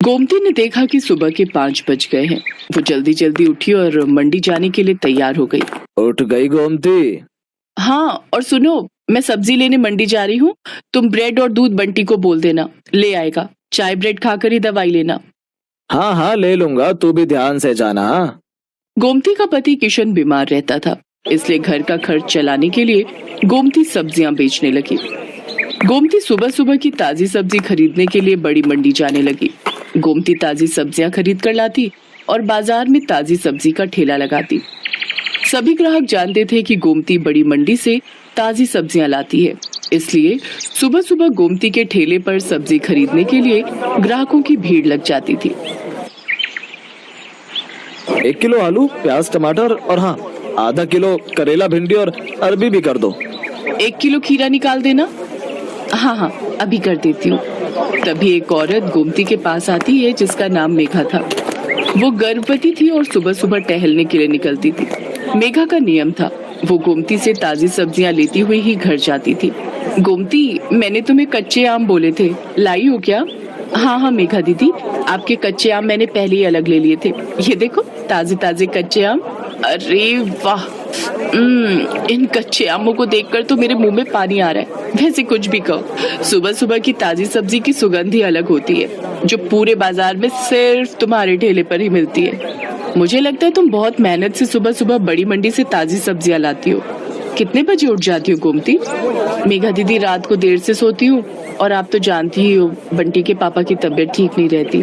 गोमती ने देखा कि सुबह के 5 बज गए हैं। वो जल्दी जल्दी उठी और मंडी जाने के लिए तैयार हो गई। उठ गई गोमती? हाँ, और सुनो, मैं सब्जी लेने मंडी जा रही हूँ। तुम ब्रेड और दूध बंटी को बोल देना, ले आएगा। चाय ब्रेड खाकर ही दवाई लेना। हाँ हाँ ले लूंगा, तू भी ध्यान से जाना। हाँ। गोमती का पति किशन बीमार रहता था, इसलिए घर का खर्च चलाने के लिए गोमती सब्जियां बेचने लगी। गोमती सुबह सुबह की ताजी सब्जी खरीदने के लिए बड़ी मंडी जाने लगी। गोमती ताजी सब्जियां खरीद कर लाती और बाजार में ताजी सब्जी का ठेला लगाती। सभी ग्राहक जानते थे कि गोमती बड़ी मंडी से ताजी सब्जियां लाती है, इसलिए सुबह सुबह गोमती के ठेले पर सब्जी खरीदने के लिए ग्राहकों की भीड़ लग जाती थी। 1 किलो आलू, प्याज, टमाटर और हाँ, आधा किलो करेला, भिंडी और अरबी भी कर दो। 1 किलो खीरा निकाल देना। हाँ हाँ, अभी कर देती हूँ। तभी एक औरत गोमती के पास आती है जिसका नाम मेघा था। वो गर्भवती थी और सुबह सुबह टहलने के लिए निकलती थी। मेघा का नियम था, वो गोमती से ताजी सब्जियां लेती हुई ही घर जाती थी। गोमती, मैंने तुम्हें कच्चे आम बोले थे, लाई हो क्या? हाँ हाँ मेघा दीदी, आपके कच्चे आम मैंने पहले ही अलग ले लिए थे। ये देखो, ताजे ताजे कच्चे आम। अरे वाह, इन कच्चे आमों को देखकर तो मेरे मुंह में पानी आ रहा है। वैसे कुछ भी कहो, सुबह सुबह की ताजी सब्जी की सुगंध ही अलग होती है, जो पूरे बाजार में सिर्फ तुम्हारे ठेले पर ही मिलती है। मुझे लगता है तुम बहुत मेहनत से सुबह सुबह बड़ी मंडी से ताजी सब्जियां लाती हो। कितने बजे उठ जाती हो गोमती? मेघा दीदी, रात को देर से सोती हूँ और आप तो जानती ही हो, बंटी के पापा की तबीयत ठीक नहीं रहती।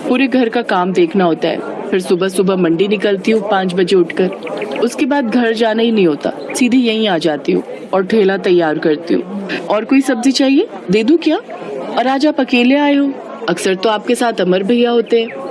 पूरे घर का काम देखना होता है। फिर सुबह सुबह मंडी निकलती हूँ 5 बजे उठकर। उसके बाद घर जाना ही नहीं होता, सीधी यहीं आ जाती हूँ और ठेला तैयार करती हूँ। और कोई सब्जी चाहिए, दे दूं क्या? और आज आप अकेले आए हो? अक्सर तो आपके साथ अमर भैया होते हैं।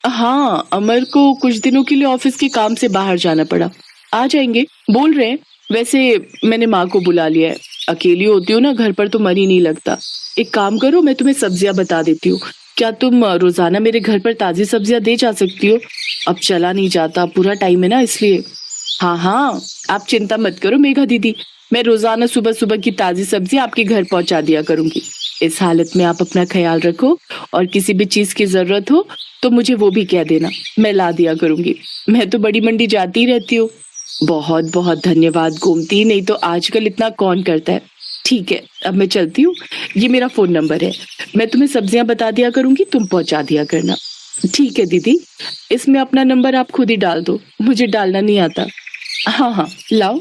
हाँ, अमर को कुछ दिनों के लिए ऑफिस के काम से बाहर जाना पड़ा। आ जाएंगे बोल रहे हैं। वैसे मैंने माँ को बुला लिया है। अकेली होती हूँ ना घर पर तो मन ही नहीं लगता। एक काम करो, मैं तुम्हें सब्जियां बता देती हूँ। क्या तुम रोजाना मेरे घर पर ताजी सब्जियां दे जा सकती हो? अब चला नहीं जाता, पूरा टाइम है ना, इसलिए। हाँ हाँ, आप चिंता मत करो मेघा दीदी, मैं रोजाना सुबह सुबह की ताजी सब्जी आपके घर पहुंचा दिया करूंगी। इस हालत में आप अपना ख्याल रखो और किसी भी चीज की जरूरत हो तो मुझे वो भी कह देना, मैं ला दिया करूंगी। मैं तो बड़ी मंडी जाती रहती हूँ। बहुत बहुत धन्यवाद गोमती, नहीं तो आजकल इतना कौन करता है। ठीक है, अब मैं चलती हूँ। ये मेरा फोन नंबर है, मैं तुम्हें सब्जियां बता दिया करूंगी, तुम पहुंचा दिया करना। ठीक है दीदी, इसमें अपना नंबर आप खुद ही डाल दो, मुझे डालना नहीं आता। हाँ हाँ, लाओ।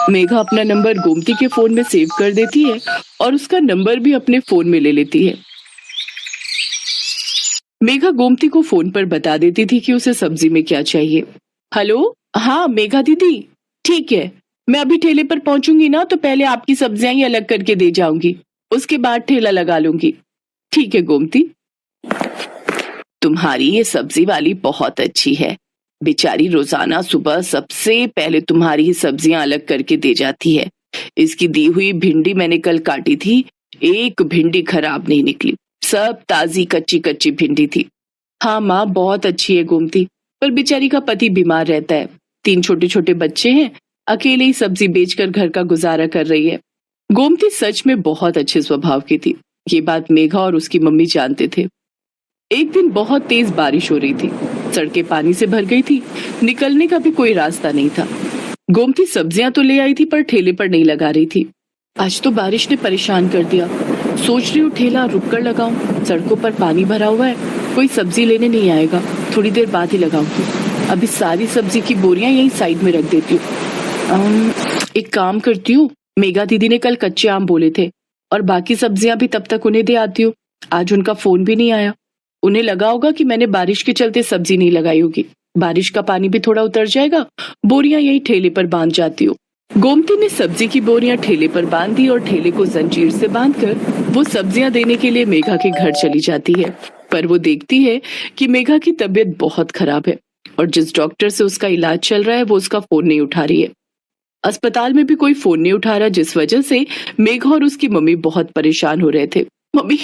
मेघा अपना नंबर गोमती के फोन में सेव कर देती है और उसका नंबर भी अपने फोन में ले लेती है। मेघा गोमती को फोन पर बता देती थी कि उसे सब्जी में क्या चाहिए। हेलो, हाँ मेघा दीदी, ठीक है, मैं अभी ठेले पर पहुंचूंगी ना तो पहले आपकी सब्जियां ही अलग करके दे जाऊंगी, उसके बाद ठेला लगा लूंगी। ठीक है गोमती। तुम्हारी ये सब्जी वाली बहुत अच्छी है, बेचारी रोजाना सुबह सबसे पहले तुम्हारी ही सब्जियां अलग करके दे जाती है। इसकी दी हुई भिंडी मैंने कल काटी थी, एक भिंडी खराब नहीं निकली, सब ताजी कच्ची कच्ची भिंडी थी। हाँ माँ, बहुत अच्छी है गोमती, पर बेचारी का पति बीमार रहता है, 3 छोटे छोटे बच्चे हैं, अकेले ही सब्जी बेचकर घर का गुजारा कर रही है। गोमती सच में बहुत अच्छे स्वभाव की थी, ये बात मेघा और उसकी मम्मी जानते थे। एक दिन बहुत तेज बारिश हो रही थी, सड़कें पानी से भर गई थी, निकलने का भी कोई रास्ता नहीं था। गोमती सब्जियां तो ले आई थी पर ठेले पर नहीं लगा रही थी। आज तो बारिश ने परेशान कर दिया, सोच रही हूँ ठेला रुक कर लगाऊं, सड़कों पर पानी भरा हुआ है, कोई सब्जी लेने नहीं आएगा, थोड़ी देर बाद ही लगाऊंगी। अभी सारी सब्जी की बोरियां यहीं साइड में रख देती हूँ। एक काम करती हूँ, मेघा दीदी ने कल कच्चे आम बोले थे और बाकी सब्जियां भी तब तक उन्हें दे आती हूँ। आज उनका फोन भी नहीं आया, उन्हें लगा होगा कि मैंने बारिश के चलते सब्जी नहीं लगाई होगी। बारिश का पानी भी थोड़ा उतर जाएगा, बोरियां यही ठेले पर बांध जाती हूँ। गोमती ने सब्जी की बोरियां ठेले पर बांध दी और ठेले को जंजीर से बांधकर वो सब्जियां देने के लिए मेघा के घर चली जाती है। पर वो देखती है कि मेघा की तबीयत बहुत खराब है और जिस डॉक्टर से उसका इलाज चल रहा है वो उसका फोन नहीं उठा रही है। अस्पताल में भी कोई फोन नहीं उठा रहा, जिस वजह से मेघा और उसकी मम्मी बहुत परेशान हो रहे थे। मम्मी,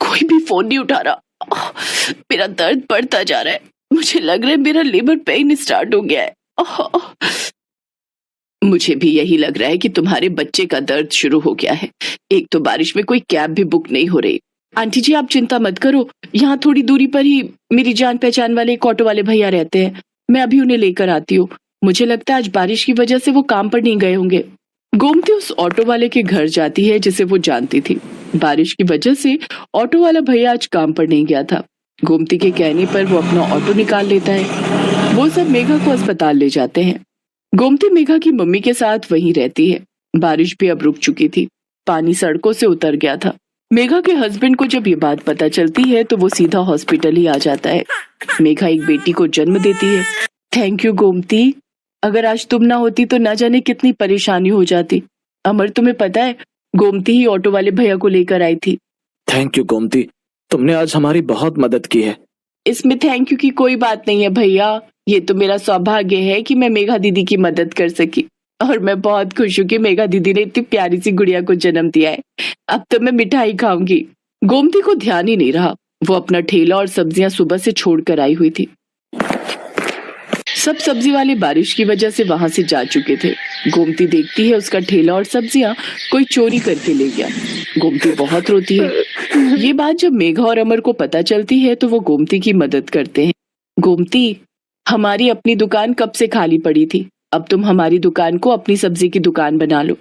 कोई भी फोन नहीं उठा रहा, मेरा दर्द बढ़ता जा रहा है, मुझे लग रहा है मेरा लेबर पेन स्टार्ट हो गया है। मुझे भी यही लग रहा है कि तुम्हारे बच्चे का दर्द शुरू हो गया है। एक तो बारिश में कोई कैब भी बुक नहीं हो रही, आंटी जी आप चिंता मत करो, यहाँ थोड़ी दूरी पर ही मेरी जान पहचान वाले एक ऑटो वाले भैया रहते हैं, मैं अभी उन्हें लेकर आती हूँ। मुझे लगता है आज बारिश की वजह से वो काम पर नहीं गए होंगे। गोमती उस ऑटो वाले के घर जाती है जिसे वो जानती थी। बारिश की वजह से ऑटो वाला भैया आज काम पर नहीं गया था। गोमती के कहने पर वो अपना ऑटो निकाल लेता है। वो सब मेघा को अस्पताल ले जाते हैं। गोमती मेघा की मम्मी के साथ वहीं रहती है। बारिश भी अब रुक चुकी थी, पानी सड़कों से उतर गया था। मेघा के हस्बैंड को जब ये बात पता चलती है तो वो सीधा हॉस्पिटल ही आ जाता है। मेघा एक बेटी को जन्म देती है। थैंक यू गोमती, अगर आज तुम ना होती तो ना जाने कितनी परेशानी हो जाती। अमर तुम्हें पता है, गोमती ही ऑटो वाले भैया को लेकर आई थी। थैंक यू गोमती, तुमने आज हमारी बहुत मदद की है। इसमें थैंक यू की कोई बात नहीं है भैया, ये तो मेरा सौभाग्य है कि मैं मेघा दीदी की मदद कर सकी। और मैं बहुत खुश हूँ कि मेघा दीदी ने इतनी प्यारी सी गुड़िया को जन्म दिया है। अब तो मैं मिठाई खाऊंगी। गोमती को ध्यान ही नहीं रहा, वो अपना ठेला और सब्जियां सुबह से छोड़कर आई हुई थी। सब सब्जी वाले बारिश की वजह से वहां से जा चुके थे। गोमती देखती है उसका ठेला और सब्जियां कोई चोरी करके ले गया। गोमती बहुत रोती है। ये बात जब मेघा और अमर को पता चलती है तो वो गोमती की मदद करते हैं। गोमती, हमारी अपनी दुकान कब से खाली पड़ी थी, अब तुम हमारी दुकान को अपनी सब्जी की दुकान बना लो।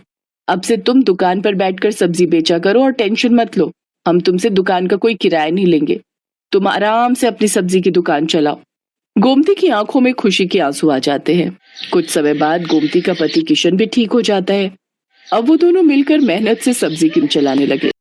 अब से तुम दुकान पर बैठकर सब्जी बेचा करो और टेंशन मत लो, हम तुमसे दुकान का कोई किराया नहीं लेंगे। तुम आराम से अपनी सब्जी की दुकान चलाओ। गोमती की आंखों में खुशी के आंसू आ जाते हैं। कुछ समय बाद गोमती का पति किशन भी ठीक हो जाता है। अब वो दोनों मिलकर मेहनत से सब्जी चलाने लगे।